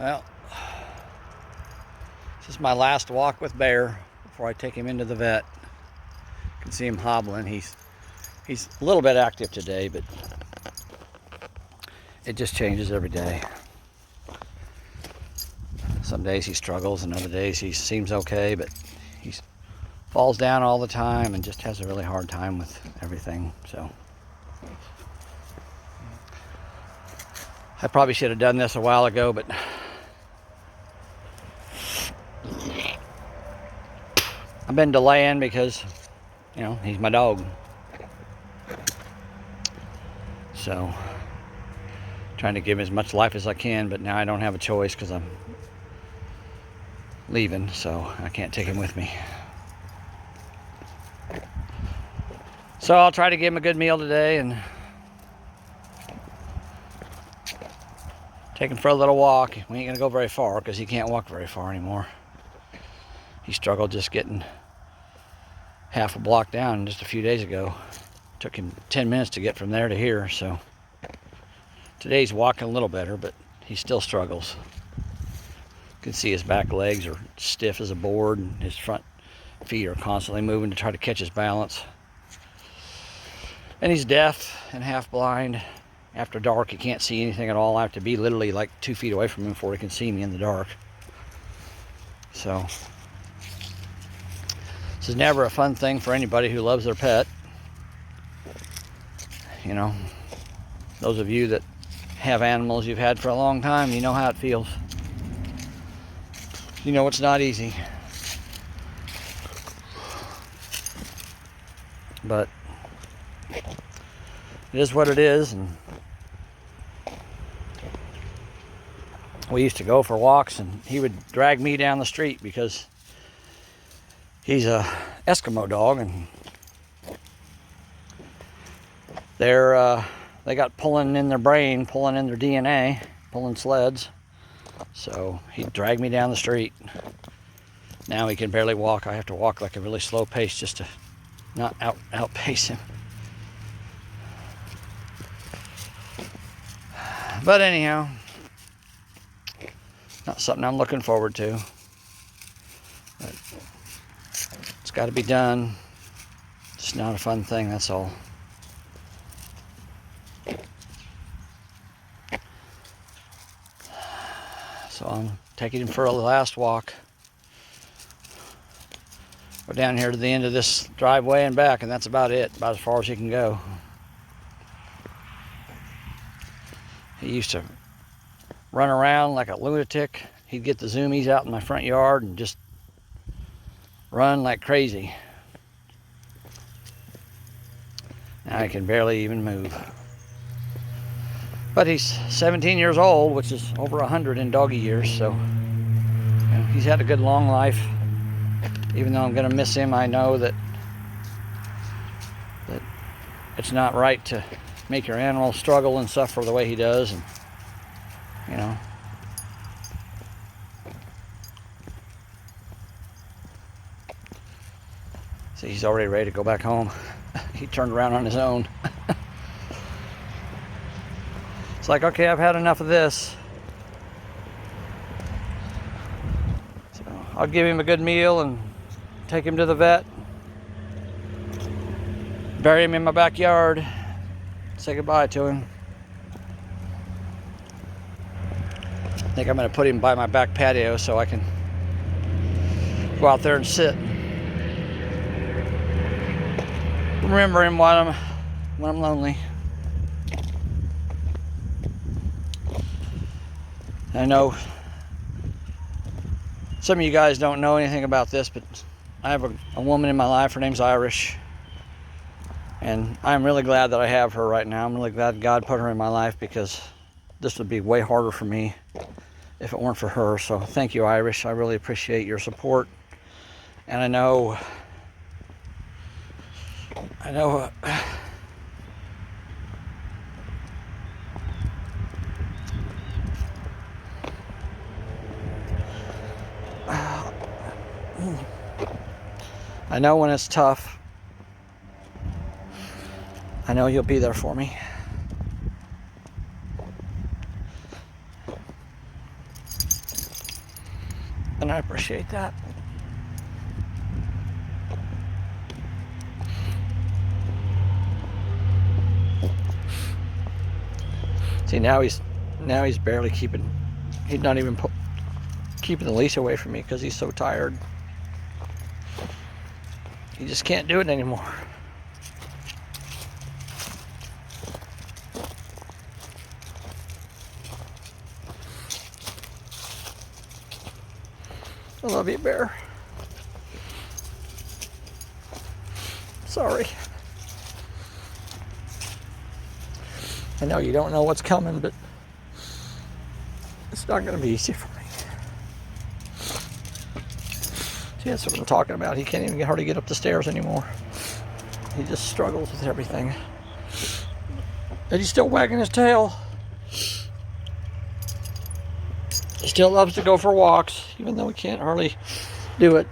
Well, this is my last walk with Bear before I take him into the vet. You can see him hobbling. He's a little bit active today, but it just changes every day. Some days he struggles, and other days he seems okay, but he falls down all the time and just has a really hard time with everything. So I probably should have done this a while ago, but I've been delaying because, you know, he's my dog. So trying to give him as much life as I can, but now I don't have a choice because I'm leaving, so I can't take him with me. So I'll try to give him a good meal today and take him for a little walk. We ain't gonna go very far because he can't walk very far anymore. He struggled just getting half a block down just a few days ago. Took him 10 minutes to get from there to here, so today he's walking a little better, but he still struggles. You can see his back legs are stiff as a board, and his front feet are constantly moving to try to catch his balance. And he's deaf and half blind. After dark, he can't see anything at all. I have to be literally like 2 feet away from him before he can see me in the dark. So this is never a fun thing for anybody who loves their pet. You know, those of you that have animals you've had for a long time, you know how it feels. You know it's not easy. But it is what it is, and we used to go for walks and he would drag me down the street because he's a Eskimo dog, and they got pulling in their brain, pulling in their DNA, pulling sleds. So he'd drag me down the street. Now he can barely walk. I have to walk like a really slow pace just to not outpace him. But anyhow, not something I'm looking forward to. But it's got to be done. It's not a fun thing, that's all. So I'm taking him for a last walk. We're down here to the end of this driveway and back, and that's about it, about as far as he can go. He used to run around like a lunatic. He'd get the zoomies out in my front yard and just run like crazy. Now he can barely even move. But he's 17 years old, which is over 100 in doggy years, so you know, he's had a good long life. Even though I'm going to miss him, I know that it's not right to make your animal struggle and suffer the way he does, and you know. See, he's already ready to go back home. He turned around on his own. It's like, okay, I've had enough of this. So I'll give him a good meal and take him to the vet. Bury him in my backyard. Say goodbye to him. I think I'm going to put him by my back patio so I can go out there and sit. Remember him when I'm lonely. I know some of you guys don't know anything about this, but I have a woman in my life. Her name's Irish. And I'm really glad that I have her right now. I'm really glad God put her in my life, because this would be way harder for me if it weren't for her. So thank you, Irish. I really appreciate your support. And I know I know when it's tough. I know you'll be there for me. and I appreciate that. See, now he's barely keeping. He's not even keeping the leash away from me because he's so tired. He just can't do it anymore. I love you, Bear. Sorry. I know you don't know what's coming, but it's not going to be easy for me. See, that's what I'm talking about. He can't even hardly get up the stairs anymore. He just struggles with everything. And he's still wagging his tail. He still loves to go for walks, even though he can't hardly do it.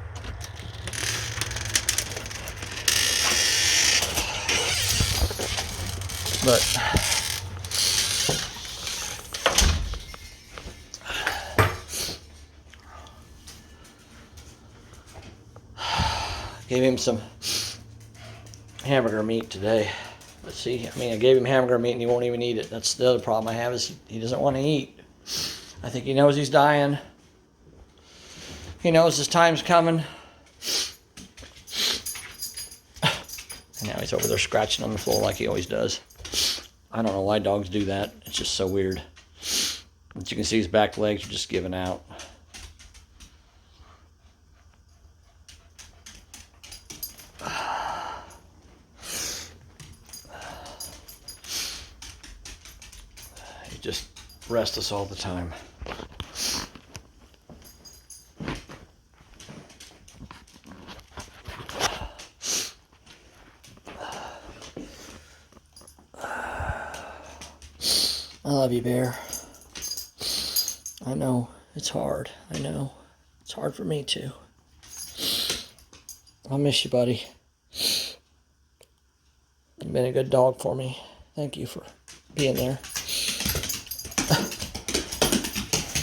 But gave him some hamburger meat today. Let's see, I mean, I gave him hamburger meat and he won't even eat it. That's the other problem I have, is he doesn't want to eat. I think he knows he's dying. He knows his time's coming. And now he's over there scratching on the floor like he always does. I don't know why dogs do that. It's just so weird. But you can see his back legs are just giving out. He just rests us all the time. I love you, Bear. I know it's hard. I know it's hard for me too. I miss you, buddy. You've been a good dog for me. Thank you for being there.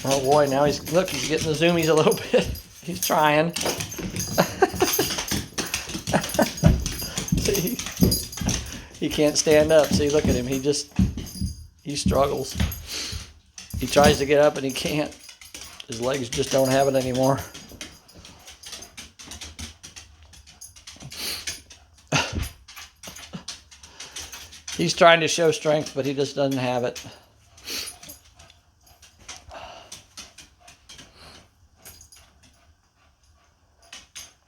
Oh boy, now he's getting the zoomies a little bit. He's trying. See, he can't stand up. See, look at him. He struggles. He tries to get up and he can't. His legs just don't have it anymore. He's trying to show strength, but he just doesn't have it.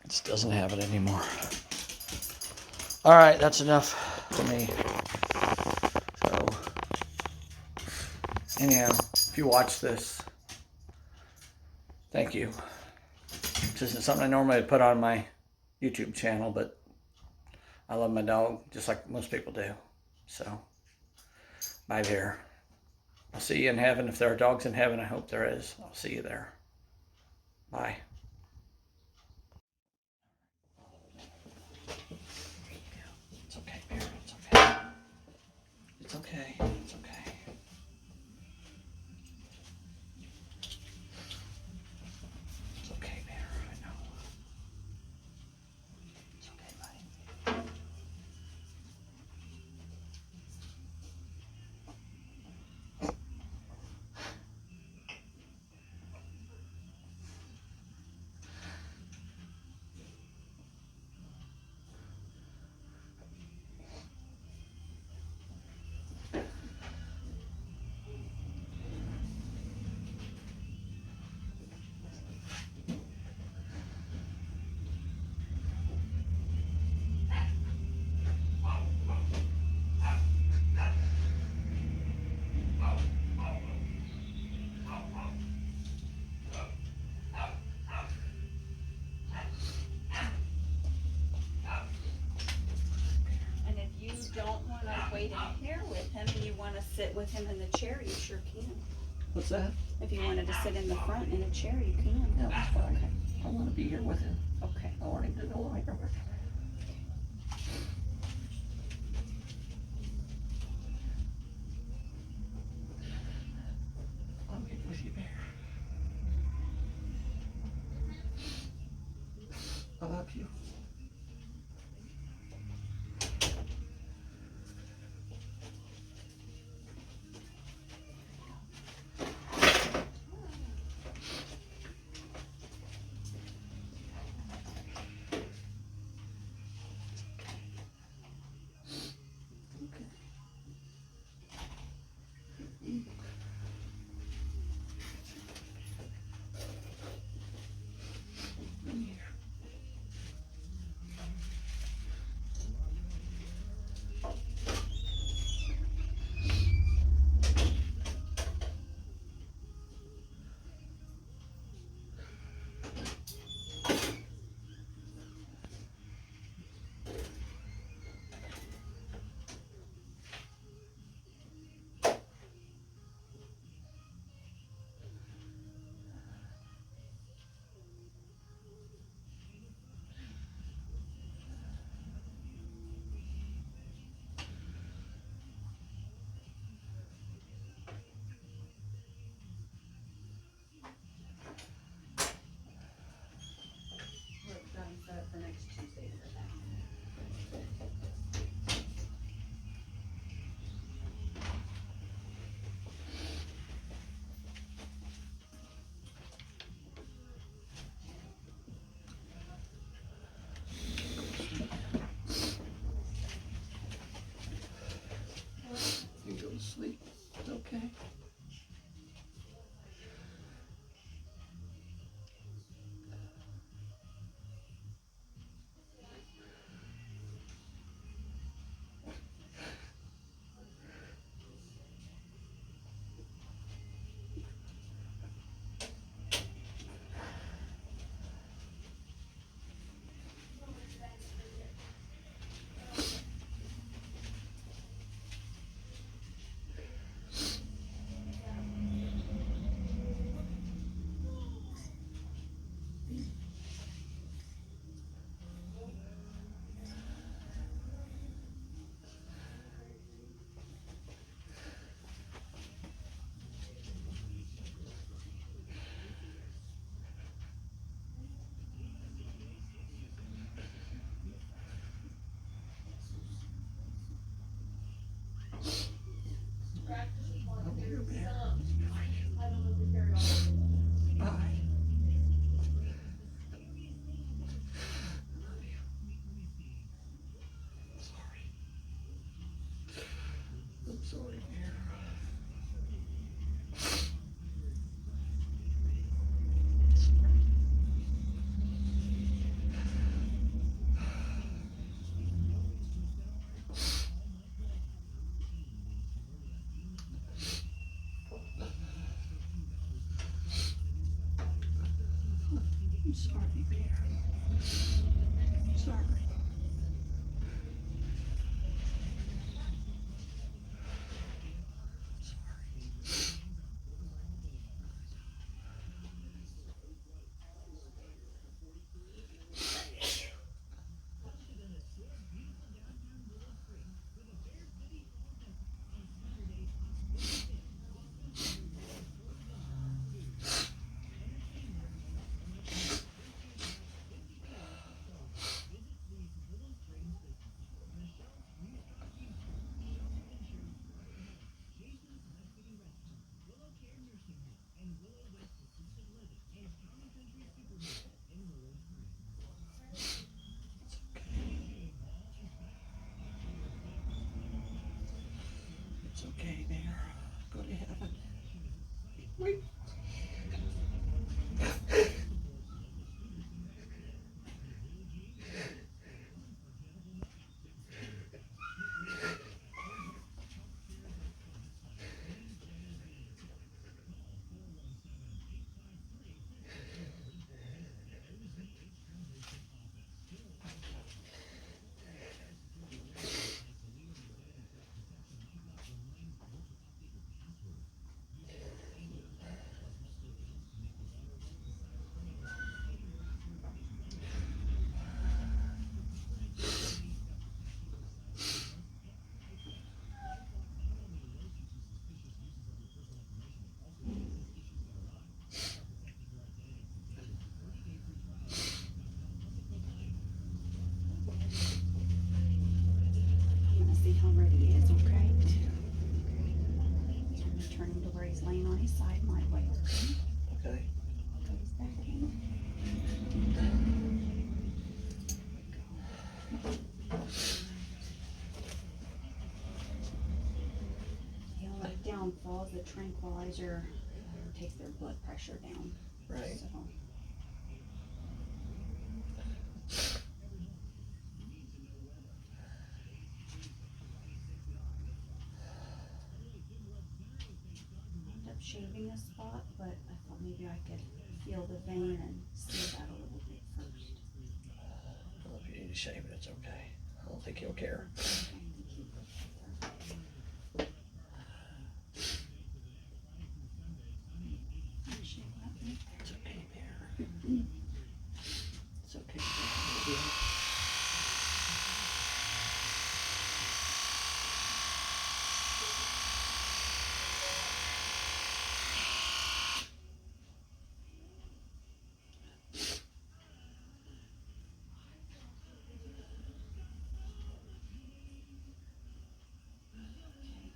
Just doesn't have it anymore. All right, that's enough for me. So, anyhow, if you watch this, thank you. This isn't something I normally put on my YouTube channel, but I love my dog just like most people do. So, bye there. I'll see you in heaven. If there are dogs in heaven, I hope there is. I'll see you there. Bye. It's okay, Bear. It's okay. It's okay. It's okay. It's okay, Bear. I know. It's okay, buddy. Don't want to wait in here with him and you want to sit with him in the chair, you sure can. What's that? If you wanted to sit in the front in a chair, you can. No, that's fine. Okay. I want to be here with him. Okay. I want him to know I'm here with him. I'm here with you, Bear. I'm sorry, Peter. Sorry. It's okay, dear. Go to heaven. Wait. I'm gonna see how ready he is, okay? So I'm gonna turn him to where he's laying on his side my way, okay? Okay. Put his back in. The only downfall is the tranquilizer takes their blood pressure down. Right. So. End up shaving a spot, but I thought maybe I could feel the vein and see that a little bit first. Well, if you need to shave it, it's okay. I don't think he'll care. It's okay, dear. It's okay.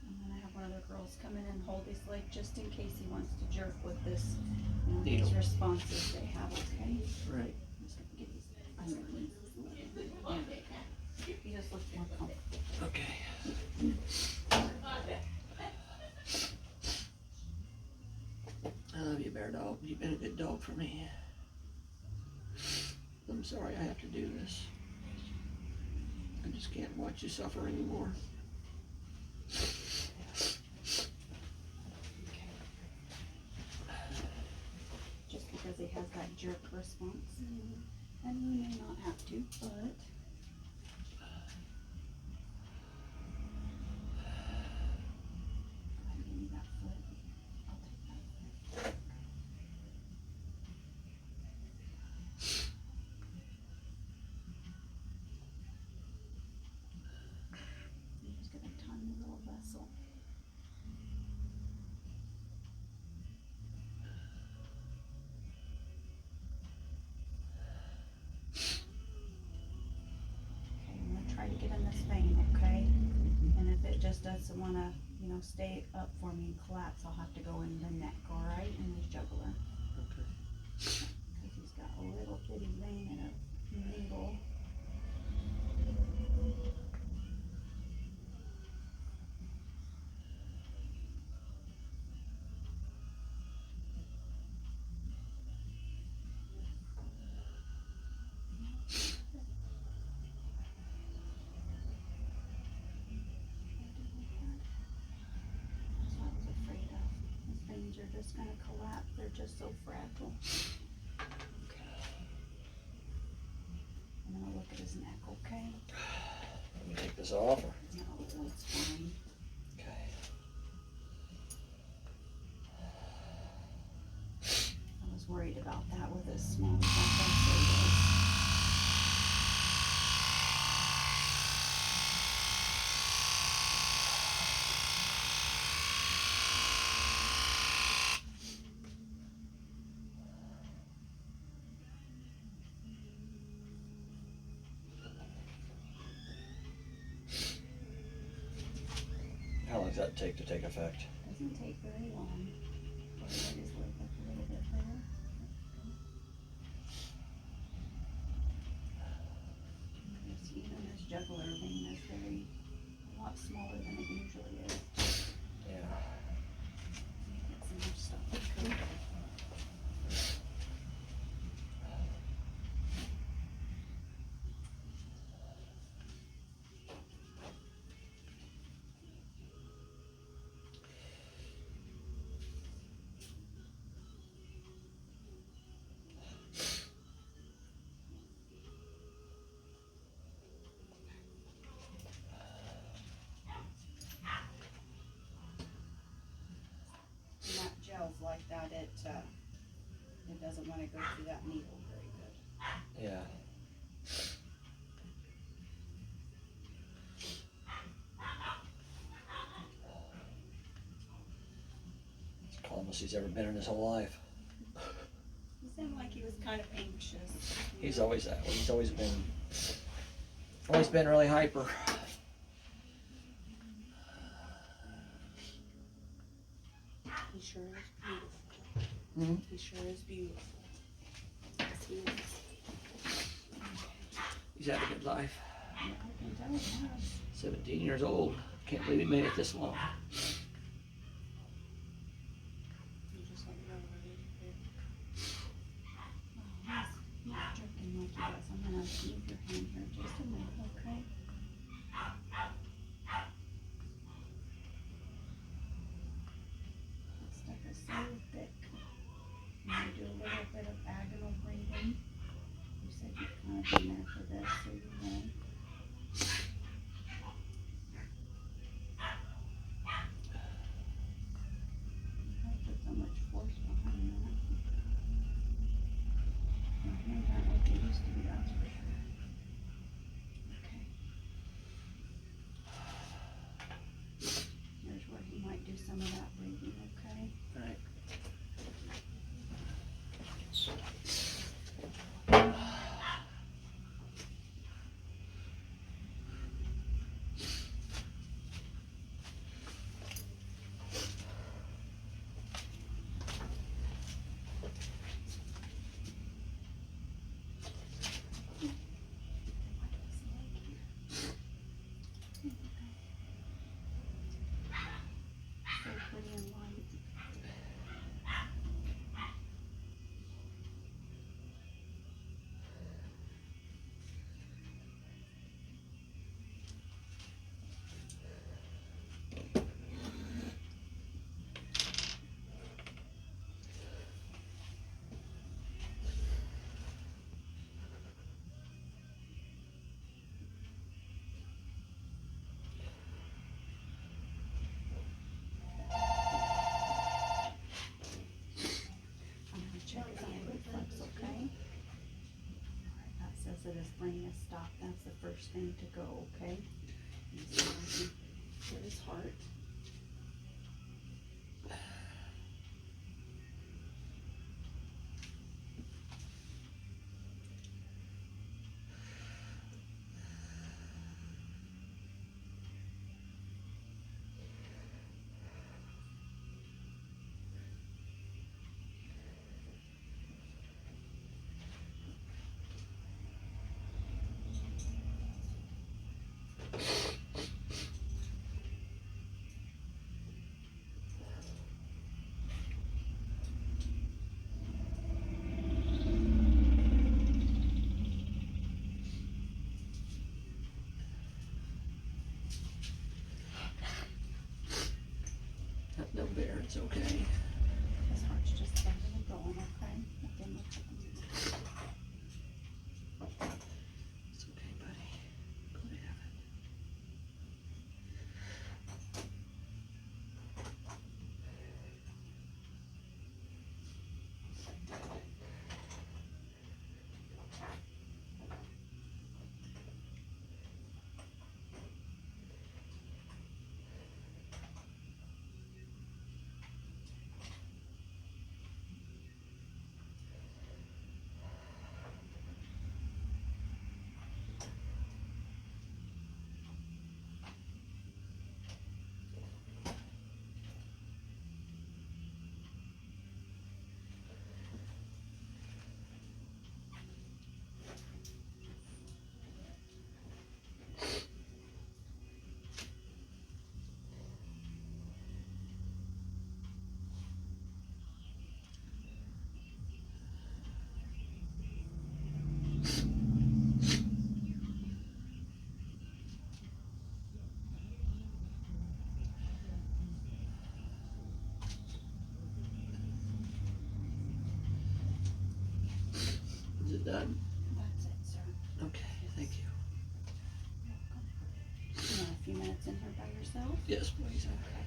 I'm gonna have one of the girls come in and hold his leg just in case he wants to jerk with this, Needle. these responses they have, okay? Right. I'm just gonna get his underneath. He just looks more comfortable. Okay. I love you, bear dog. You've been a good dog for me. I'm sorry I have to do this. I just can't watch you suffer anymore. Just because he has that jerk response. And we may not have to, but. Go ahead and give me that foot. I'll take that foot. I'm just gonna tiny little vessel. Okay, I'm gonna try to get in this vein, okay? And if it just doesn't wanna, stay up for me and collapse, I'll have to go in the neck, alright, in his jugular. Okay. Cause he's got a little bitty vein and a needle. That's what I was afraid of. His veins are just gonna collapse. They're just so fragile. Okay. gonna look at his neck, okay? Let me take this off. Or? No, it's fine. Okay. I was worried about that with his small intestine. How long does that take to take effect? Doesn't take very long. Or raise his leg up a little bit there. Even his jugular vein is a lot smaller than it usually is. Yeah. Get some more stuff. Okay. And that gel's like that, it doesn't want to go through that needle very good. Yeah. It's the calmest he's ever been in his whole life. He seemed like he was kind of anxious. He's always that way. He's always been really hyper. He sure is beautiful. Mm-hmm. He sure is beautiful. Yes, he is. He's had a good life. Yeah, I can tell he has. 17 years old. Can't believe he made it this long. You just let me know when he's jerking like he does. I'm gonna move your hand here just a minute, okay? That stuff is so thick. I'm gonna do a little bit of vaginal breathing. You said you've kind of been there for this, so you know. Don't put so much force behind that. My hands aren't like they used to be, that's for sure. Okay. Here's where he might do some of that breathing, okay? Right. So pretty and light. I'm gonna check his eye reflex, okay? Alright, that says that his brain is stopped. That's the first thing to go, okay? And so I can hit his heart. No bear, it's okay. His heart's just thumping and going, okay? Nothing much. done? That's it, sir. Okay, thank you. You want a few minutes in here by yourself? Yes, please. Okay.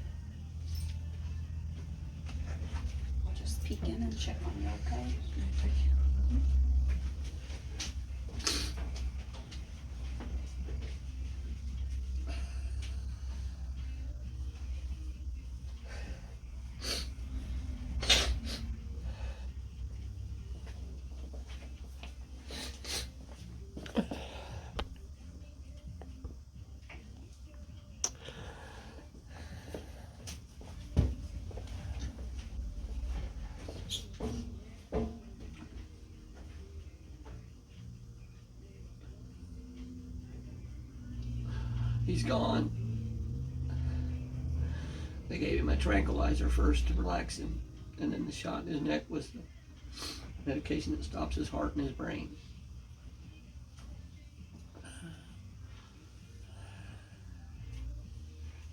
I'll just peek in and check on you, okay? Thank you. He's gone. They gave him a tranquilizer first to relax him, and then the shot in his neck was the medication that stops his heart and his brain.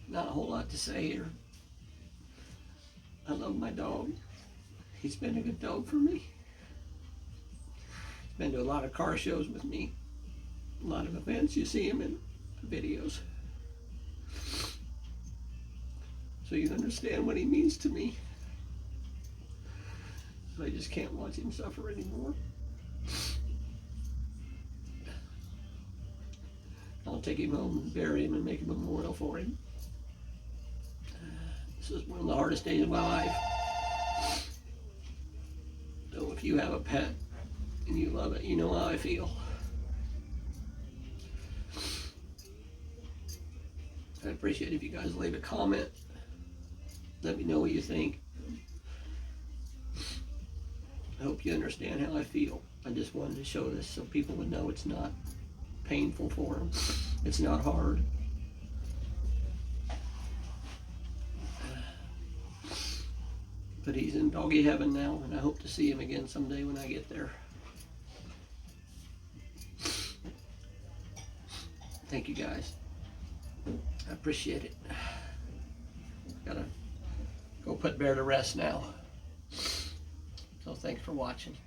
Not a whole lot to say here. I love my dog. He's been a good dog for me. He's been to a lot of car shows with me. A lot of events. You see him in videos. So you understand what he means to me. I just can't watch him suffer anymore. I'll take him home and bury him and make a memorial for him. This is one of the hardest days of my life. So if you have a pet and you love it, you know how I feel. I'd appreciate it if you guys leave a comment. Let me know what you think. I hope you understand how I feel. I just wanted to show this so people would know it's not painful for them. It's not hard. But he's in doggy heaven now, and I hope to see him again someday when I get there. Thank you guys. I appreciate it. Gotta go put Bear to rest now. So thanks for watching.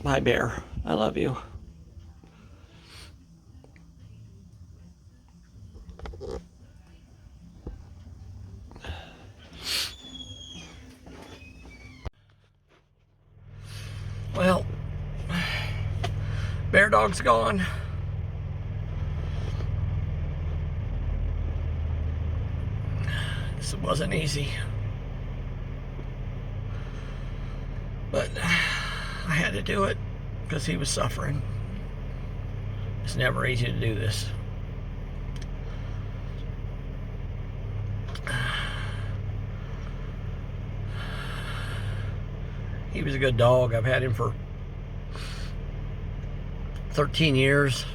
Bye, Bear. I love you. Well, Bear Dog's gone. This wasn't easy. But I had to do it because he was suffering. It's never easy to do this. He was a good dog. I've had him for 13 years.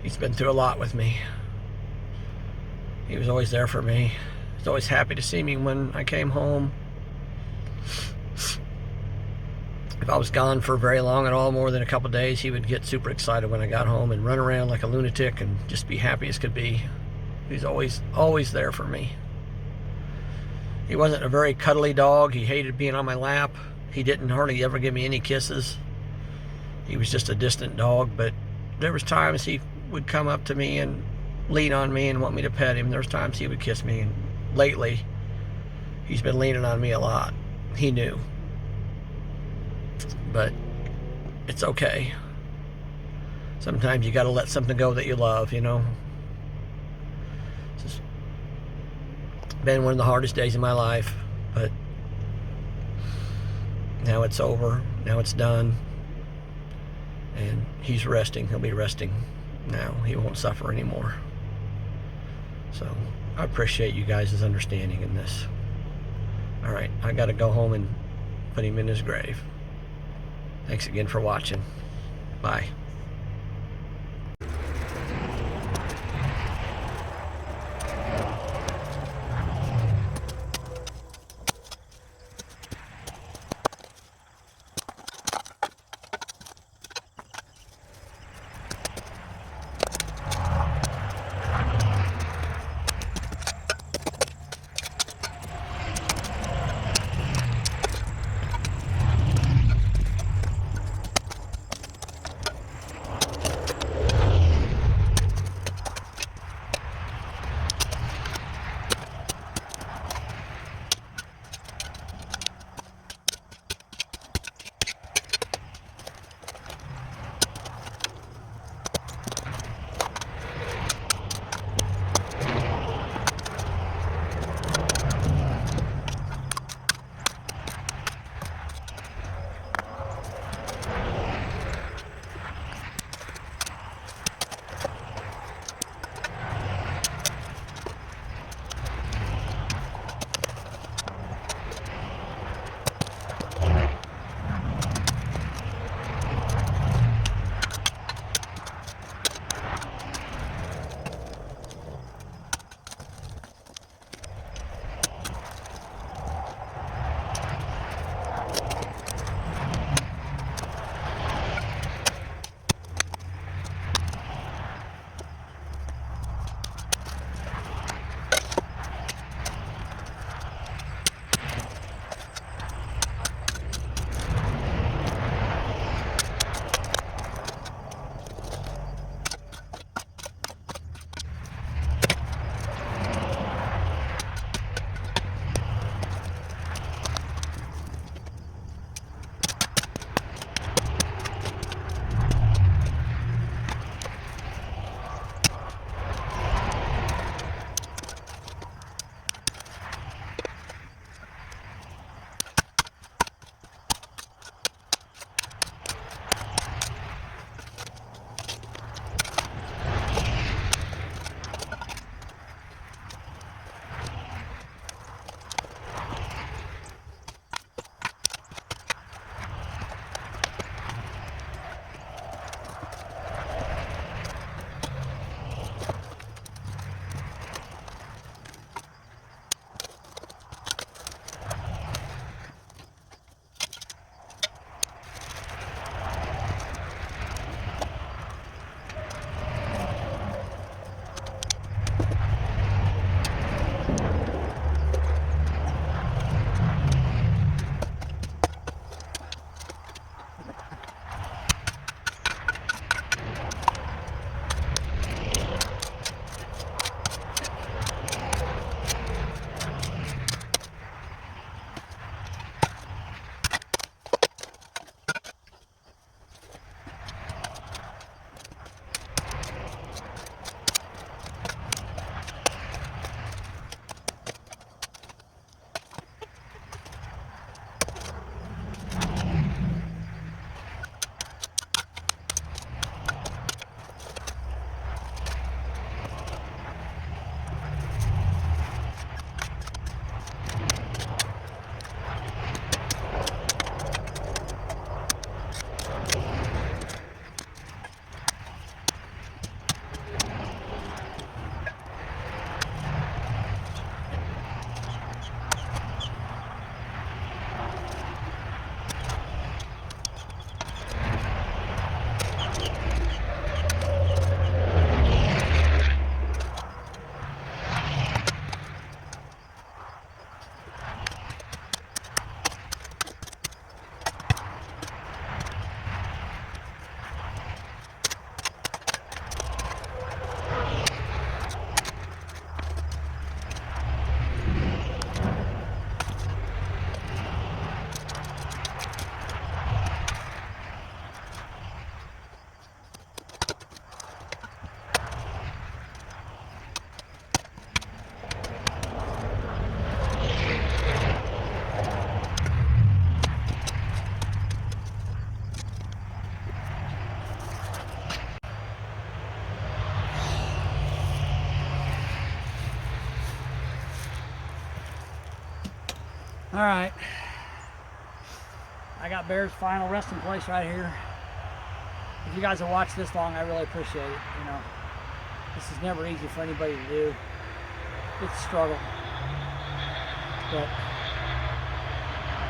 He's been through a lot with me. He was always there for me. He was always happy to see me when I came home. If I was gone for very long at all, more than a couple of days, he would get super excited when I got home and run around like a lunatic and just be happy as could be. He's always there for me. He wasn't a very cuddly dog. He hated being on my lap. He didn't hardly ever give me any kisses. He was just a distant dog, but there was times he would come up to me and lean on me and want me to pet him. There was times he would kiss me, and lately he's been leaning on me a lot. He knew. But it's okay. Sometimes you got to let something go that you love, you know. It's been one of the hardest days of my life, but now it's over. Now it's done. And he's resting. He'll be resting now. He won't suffer anymore. So I appreciate you guys' understanding in this. All right, I got to go home and put him in his grave. Thanks again for watching. Bye. All right. I got Bear's final resting place right here. If you guys have watched this long, I really appreciate it. You know, this is never easy for anybody to do. It's a struggle. But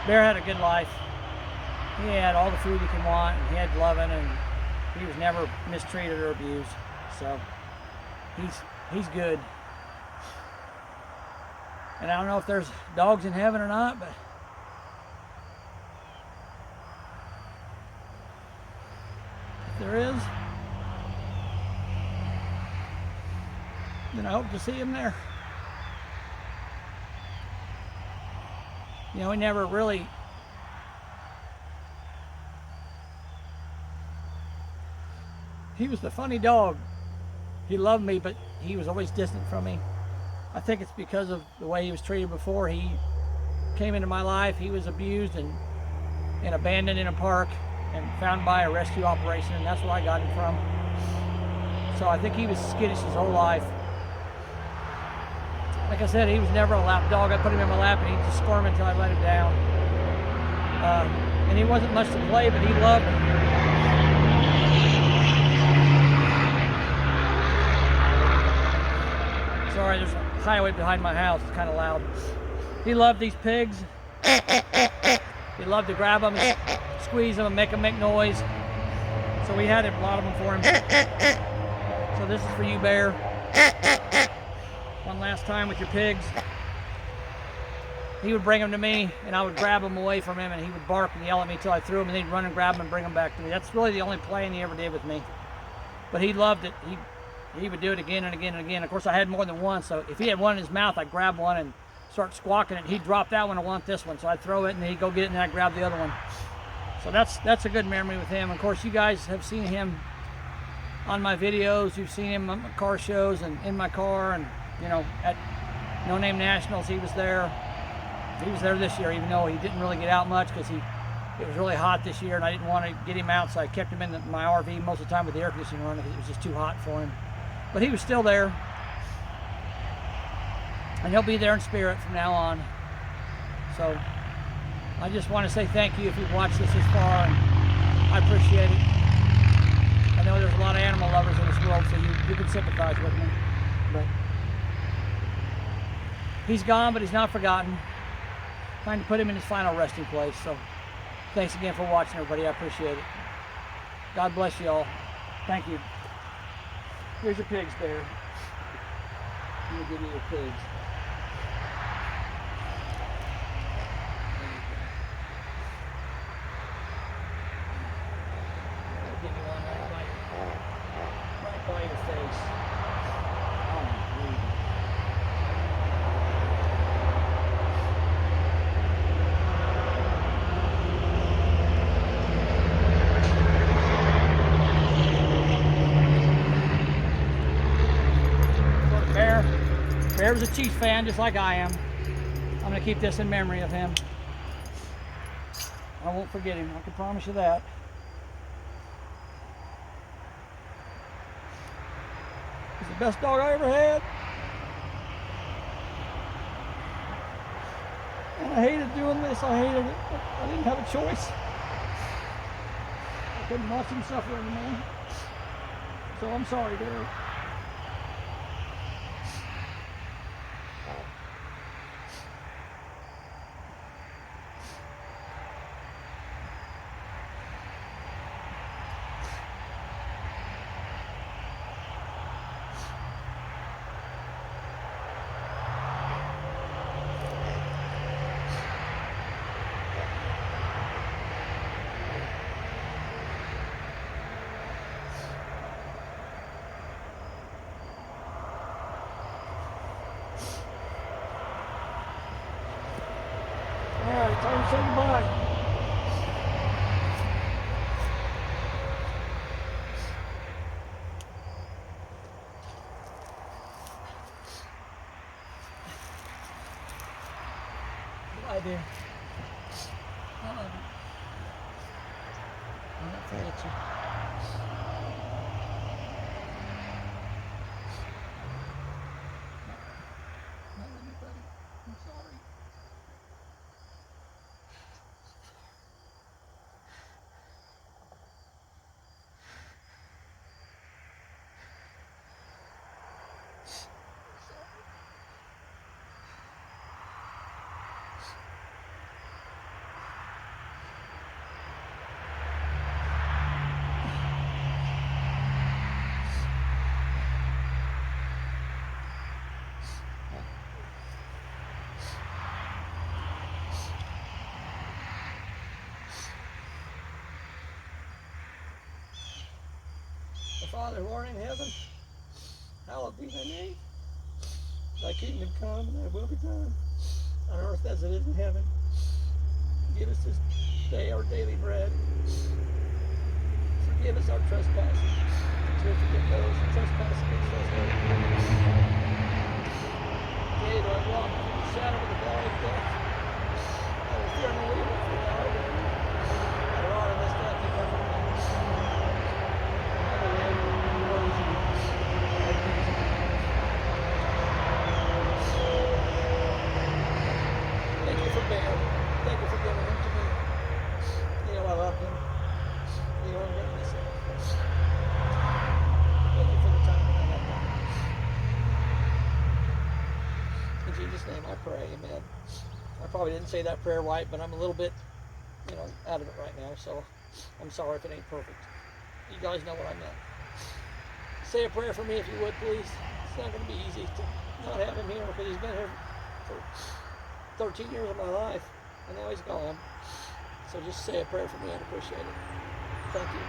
Bear had a good life. He had all the food he could want, and he had loving, and he was never mistreated or abused. So he's good. And I don't know if there's dogs in heaven or not, but if there is, then I hope to see him there. You know, he never really he was the funny dog. He loved me, but he was always distant from me. I think it's because of the way he was treated before he came into my life. He was abused and abandoned in a park and found by a rescue operation, and that's where I got him from. So I think he was skittish his whole life. Like I said, he was never a lap dog. I put him in my lap and he'd just squirm until I let him down. And he wasn't much to play, but he loved me. Sorry, there's a highway behind my house. It's kind of loud. He loved these pigs. He loved to grab them, and squeeze them, and make them make noise. So we had a lot of them for him. So this is for you, Bear. One last time with your pigs. He would bring them to me, and I would grab them away from him, and he would bark and yell at me until I threw them, and he'd run and grab them and bring them back to me. That's really the only playing he ever did with me. But he loved it. He would do it again and again and again. Of course, I had more than one, so if he had one in his mouth, I'd grab one and start squawking it. He'd drop that one, I want this one. So I'd throw it, and he'd go get it, and I'd grab the other one. So that's a good memory with him. Of course, you guys have seen him on my videos. You've seen him on my car shows and in my car, and, you know, at No Name Nationals, he was there. He was there this year, even though he didn't really get out much because it was really hot this year, and I didn't want to get him out, so I kept him in my RV most of the time with the air conditioning running because it was just too hot for him. But he was still there, and he'll be there in spirit from now on. So I just want to say thank you if you've watched this far, and I appreciate it. I know there's a lot of animal lovers in this world, so you can sympathize with me. But he's gone, but he's not forgotten. Trying to put him in his final resting place. So thanks again for watching, everybody. I appreciate it. God bless you all. Thank you. Here's your pigs, Bear. Let me give you your pigs. I'll give you one right by your face. Oh, really? Bear was a Chiefs fan, just like I am. I'm going to keep this in memory of him. I won't forget him, I can promise you that. He's the best dog I ever had. And I hated doing this, I hated it. I didn't have a choice. I couldn't watch him suffer anymore. So I'm sorry, Bear. Alright, time to say goodbye. Goodbye, dear. I love you. I'm not forget you. I love you, buddy. I'm sorry. Our Father who art in heaven, hallowed be thy name. Thy kingdom come, and thy will be done, on earth as it is in heaven. Give us this day our daily bread. Forgive us our trespasses, as we forgive those who trespass against us. Yea, though I walk through the shadow of the valley of death, I will fear no evil, for thou art with me. Thy rod and thy staff they comfort me. Thank you for Ben. Thank you for giving him to me. You know I love him. You know I'm going to miss him. Thank you for the time that I have now. In Jesus' name I pray, amen. I probably didn't say that prayer right, but I'm a little bit, out of it right now, so I'm sorry if it ain't perfect. You guys know what I meant. Say a prayer for me if you would, please. It's not going to be easy to not have him here because he's been here for 13 years of my life, and now he's gone. So just say a prayer for me. I'd appreciate it. Thank you.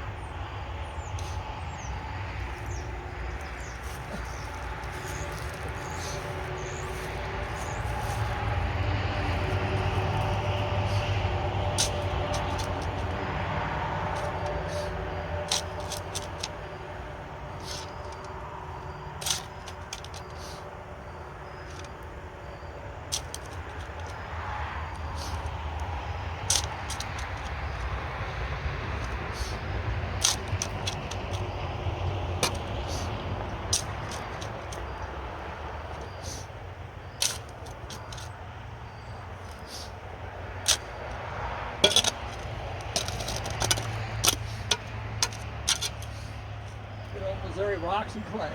Good old Missouri rocks and clay.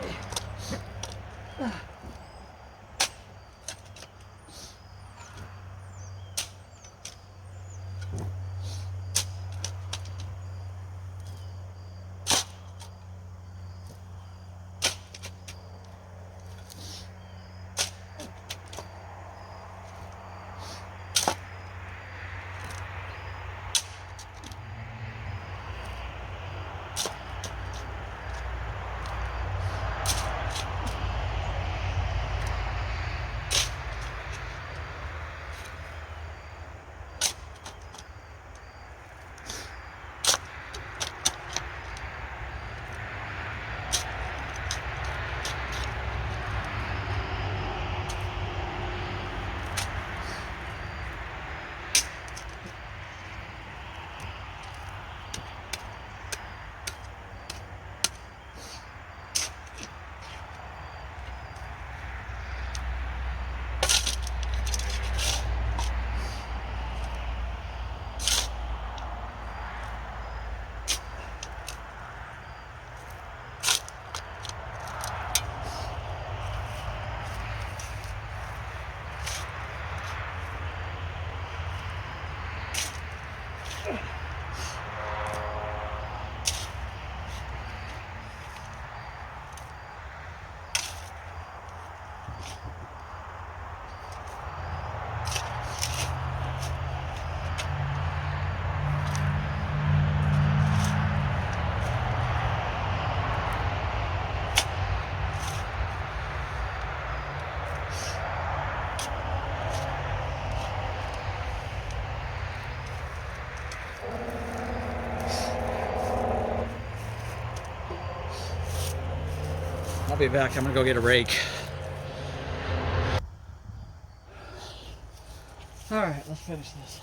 I'll be back. I'm gonna go get a rake. All right, let's finish this.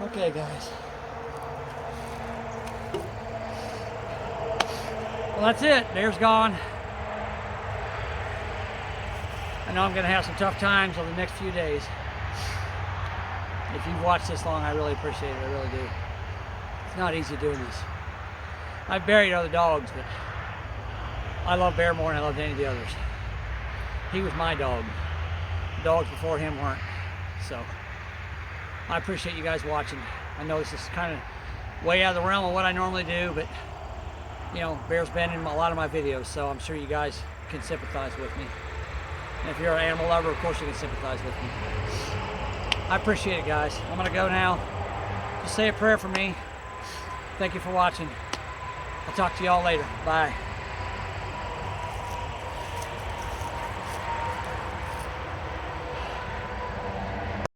Okay, guys. Well, that's it. Bear's gone. I know I'm going to have some tough times over the next few days. If you've watched this long, I really appreciate it. I really do. It's not easy doing this. I've buried other dogs, but I love Bear more than I loved any of the others. He was my dog. The dogs before him weren't. So I appreciate you guys watching. I know this is kind of way out of the realm of what I normally do, but you know, Bear's been in a lot of my videos, so I'm sure you guys can sympathize with me. And if you're an animal lover, of course you can sympathize with me. I appreciate it, guys. I'm gonna go now. Just say a prayer for me. Thank you for watching. I'll talk to y'all later. Bye.